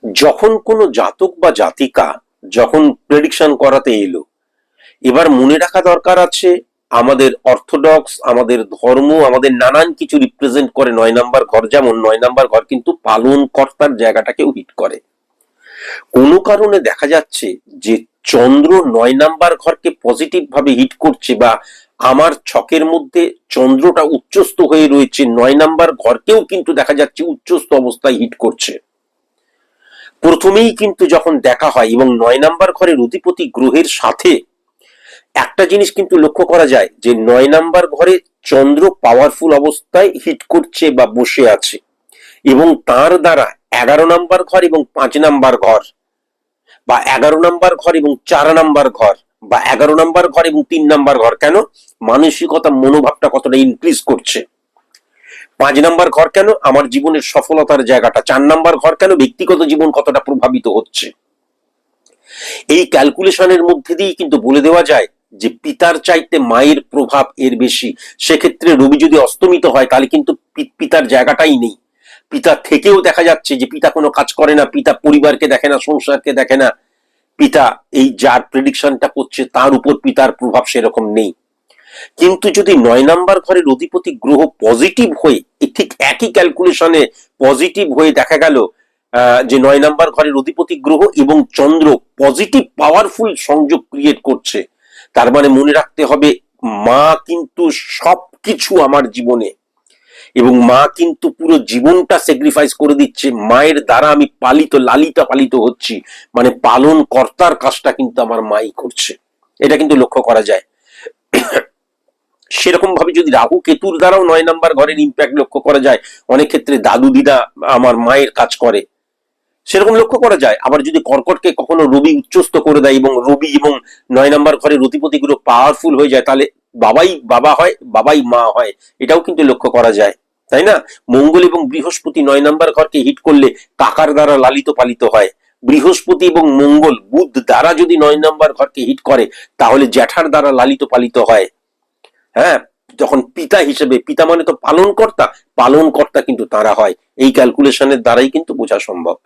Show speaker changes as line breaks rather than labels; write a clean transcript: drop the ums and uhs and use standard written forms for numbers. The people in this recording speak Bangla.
যখন কোনো জাতক বা জাতিকা যখন প্রেডিকশন করাতে এলো, এবার মনে রাখা দরকার আছে আমাদের অর্থোডক্স, আমাদের ধর্ম, আমাদের নানান কিছু রিপ্রেজেন্ট করে 9 নাম্বার ঘর। যেমন 9 নাম্বার ঘর কিন্তু পালন কর্তার জায়গাটাকেও হিট করে। কোনো কারণে দেখা যাচ্ছে যে চন্দ্র 9 নাম্বার ঘরকে পজিটিভ ভাবে হিট করছে, বা আমার ছকের মধ্যে চন্দ্রটা উচ্চস্থ হয়ে রয়েছে, 9 নাম্বার ঘরকেও কিন্তু দেখা যাচ্ছে উচ্চস্থ অবস্থায় হিট করছে। প্রথমেই কিন্তু যখন দেখা হয় এবং 9 নাম্বার ঘরের অধিপতি গ্রহের সাথে একটা জিনিস কিন্তু লক্ষ্য করা যায় যে 9 নাম্বার ঘরে চন্দ্র পাওয়ারফুল অবস্থায় হিট করছে বা বসে আছে, এবং তার দ্বারা 11 নাম্বার ঘর এবং 5 নাম্বার ঘর, বা 11 নাম্বার ঘর এবং 4 নাম্বার ঘর, বা 11 নাম্বার ঘর এবং 3 নাম্বার ঘর, কেন মানসিকতা মনোভাবটা কতটা ইনক্রিজ করছে। 5 নাম্বার ঘর কেন আমার জীবনের সফলতার জায়গাটা, 4 নাম্বার ঘর কেন ব্যক্তিগত জীবন কতটা প্রভাবিত হচ্ছে। এই ক্যালকুলেশনের মধ্যে দিয়ে কিন্তু বলে দেওয়া যায় যে পিতার চাইতে মায়ের প্রভাব এর বেশি। সেক্ষেত্রে রবি যদি অস্তমিত হয় তাহলে কিন্তু পিতার জায়গাটাই নেই। পিতা থেকেও দেখা যাচ্ছে যে পিতা কোনো কাজ করে না, পিতা পরিবারকে দেখে না, সংসারকে দেখে না। পিতা এই যার প্রেডিকশনটা করছে তার উপর পিতার প্রভাব সেরকম নেই। কিন্তু যদি 9 নাম্বার ঘরের অধিপতি গ্রহ পজিটিভ হয়ে ঠিক একই ক্যালকুলেশনে পজিটিভ হয়ে দেখা গেল যে 9 নাম্বার ঘরের অধিপতি গ্রহ এবং চন্দ্র পজিটিভ পাওয়ারফুল সংযোগ ক্রিয়েট করছে, তার মানে মনে রাখতে হবে মা কিন্তু সবকিছু আমার জীবনে, এবং মা কিন্তু পুরো জীবনটা স্যাক্রিফাইস করে দিচ্ছে। মায়ের দ্বারা আমি লালিত পালিত হচ্ছি, মানে পালন কর্তার কাজটা কিন্তু আমার মাই করছে। এটা কিন্তু লক্ষ্য করা যায়। সেরকম ভাবে যদি রাহু কেতুর দ্বারাও 9 নাম্বার ঘরের ইম্প্যাক্ট লক্ষ্য করা যায়, অনেক ক্ষেত্রে দাদু দিদা আমার মায়ের কাজ করে, সেরকম লক্ষ্য করা যায়। আবার যদি কর্কটকে কখনো রবি উচ্চস্থ করে দেয় এবং রবি এবং 9 নাম্বার ঘরের অধিপতি গুলো পাওয়ারফুল হয়ে যায়, তাহলে বাবাই বাবা হয়, বাবাই মা হয়, এটাও কিন্তু লক্ষ্য করা যায়, তাই না? মঙ্গল এবং বৃহস্পতি 9 নাম্বার ঘরকে হিট করলে কাকার দ্বারা লালিত পালিত হয়। বৃহস্পতি এবং মঙ্গল বুধ দ্বারা যদি 9 নাম্বার ঘরকে হিট করে তাহলে জ্যাঠার দ্বারা লালিত পালিত হয়। হ্যাঁ, যখন পিতা হিসেবে, পিতা মানে তো পালন কর্তা, পালন কর্তা কিন্তু তারা হয়। এই ক্যালকুলেশনের দ্বারাই কিন্তু বোঝা সম্ভব।